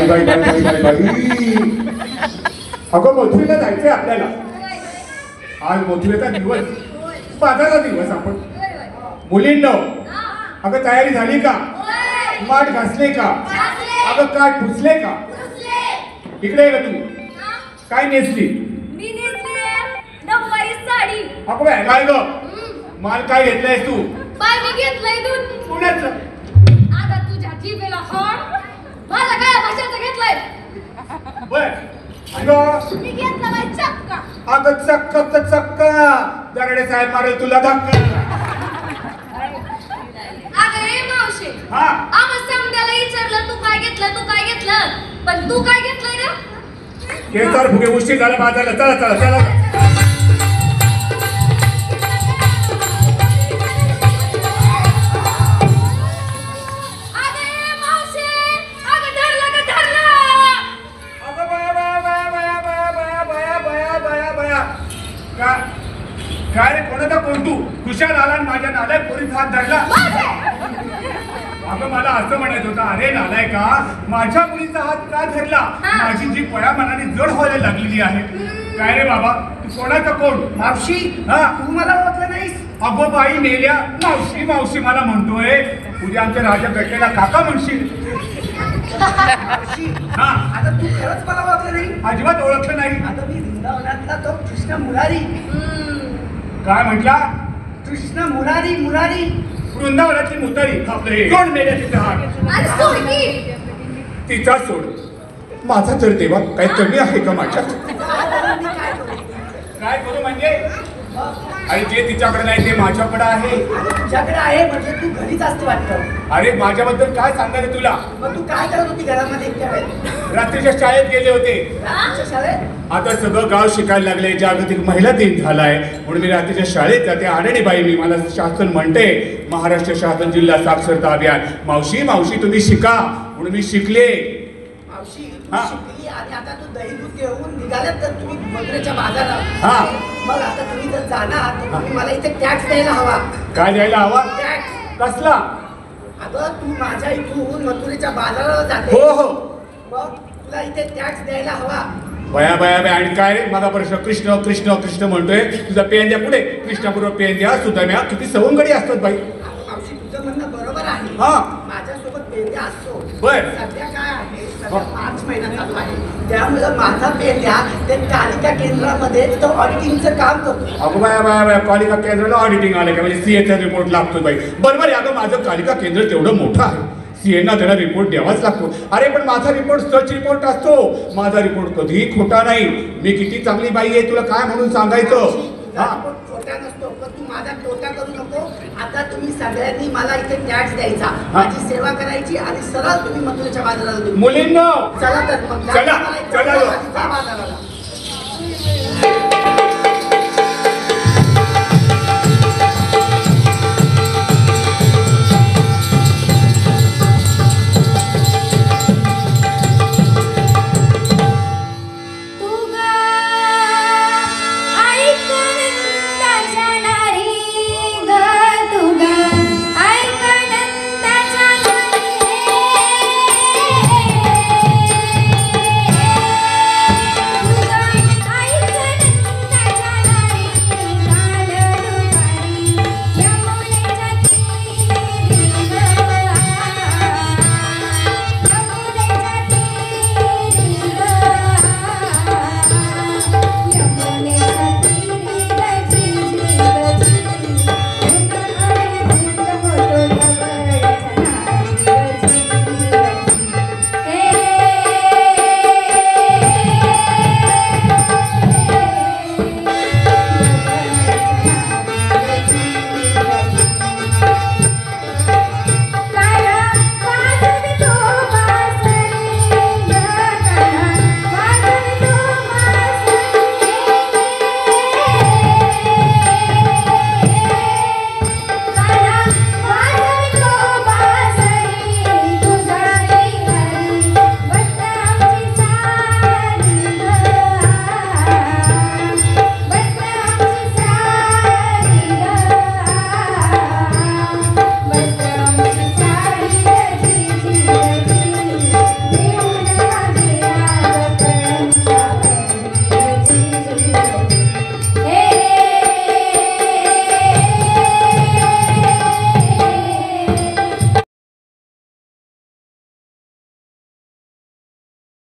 बाई बाई बाई बाई बाई बाई. अगं मथुरेला जायचंय आपल्याला. आज मथुरेचा दिवस, बाजाराचा दिवस. आपण मुलींनो, अगं तयारी झाली का? माठ घासले का? अगं काठ पुसले का? इकडे ये तू. काय नेसली? अगं बाय काय ग, माल काय घेतलायस तू? मी घेतलंय दूध. पुण्याचं. आता तुझ्या जीभेला हॉट. माझा काय भाषाचं घेतलंय? बर. अगं मी घेतला बाई चक्का. अगं चक्का तर चक्का, दरडे साहेब मारेल तुला धक्का. अगं हे मावशे, हा आम्हा समद्याला विचारलं तू काय घेतलं, तू काय घेतलं, पण तू काय घेतलंय ग? केसार फुगे उशीर झाला बाजारला. चला चला चला. काय रे, कोणाचा कोण तू? खुशाल आला माझ्या नालाय पोरीस हात धरला. अगं मला असं म्हणायचं होतं, अरे नालाय का माझ्या मुलीचा हात का धरला? माझी जी पया मनाने जड व्हायला लागलेली आहे. काय रे बाबा, तू कोणाचा कोण? मावशी, हा तू मला ओळखलं नाहीस? अगो बाई मेल्या, मावशी मावशी मला म्हणतोय. उद्या आमच्या राजा गट्टेला काका म्हणशील. मावशी, हा आता तू खरंच मला ओळखलं नाही? अजिबात ओळखलं नाही. आता मी वृंदावनातला तो कृष्ण मुरारी. काय म्हटला? कृष्ण मुरारी. मुरारी वृंदावनातली मुतारी. आपले कोण मेल्या तिचा हात? अरे सोड की. तिचा सोड. माझा तर देवा काही कमी आहे का माझ्यात? मी काय करू? काय करू म्हणजे? अरे जे तिच्याकडे नाही ते माझ्याकडे आहे. तुझ्याकडे आहे म्हणजे तू घरीच असते वाटतं. अरे माझ्याबद्दल काय सांगायचं तुला? मग तू काय करत होती घरामध्ये इतक्या वेळ? रात्रीच्या शाळेत गेले होते. रात्रीच्या शाळेत? आता सगळं गाव शिकायला लागले. जागतिक महिला दिन झालाय म्हणून मी रात्रीच्या शाळेत जाते. आडणी बाई मी, मला शासन म्हणते महाराष्ट्र शासन जिल्हा साक्षरता अभियान. मावशी मावशी तुम्ही शिका म्हणून मी शिकले. मावशी हा. तू शिकली आणि आता तू दही दूध घेऊन निघाल्यात तर तुम्ही मगरेच्या बाजारात. हा. मग आता तुम्ही जर जाणार तर तुम्ही मला इथे टॅक्स द्यायला हवा. काय द्यायला हवा? टॅक्स. कसला? अगं तू माझ्या इथून मथुरेच्या बाजाराला जाते. हो हो. मग तुला इथे टॅक्स द्यायला हवा. बया बया बया. आणि काय रे माझा प्रश्न कृष्ण कृष्ण कृष्ण म्हणतोय. तुझा पेन द्या पुढे. कृष्णाबरोबर पेन द्या. सुद्धा किती सवंगडी असतात बाई. मावशी तुझं म्हणणं बरोबर आहे. हा. माझ्यासोबत पेंद्या असतो. बर. सध्या काय आहे, सध्या 5 महिना चालू आहे. त्यामुळे माझा पेंद्या ते तालिका केंद्रामध्ये तो ऑडिटिंगचं काम करतो. अगो बाया बाया बाया, पालिका केंद्राला ऑडिटिंग आलं का? म्हणजे सीएचा रिपोर्ट लागतो बाई. बरोबर आहे. अगं माझं पालिका केंद्र तेवढं मोठं आहे. सीएना त्याला रिपोर्ट द्यावाच लागतो. अरे पण माझा रिपोर्ट सच रिपोर्ट असतो. माझा रिपोर्ट कधीही खोटा नाही. मी किती चांगली बाई आहे तुला काय म्हणून सांगायचं? हा. खोटा नसतो पण तू माझा तोटा करू नको. आता तुम्ही सगळ्यांनी मला इथे टॅक्स द्यायचा, हा. माझी सेवा करायची आणि सरळ तुम्ही मथुरेच्या बाजाराला मुलींनो चला तर मग चला मला इथे चला बाजाराला.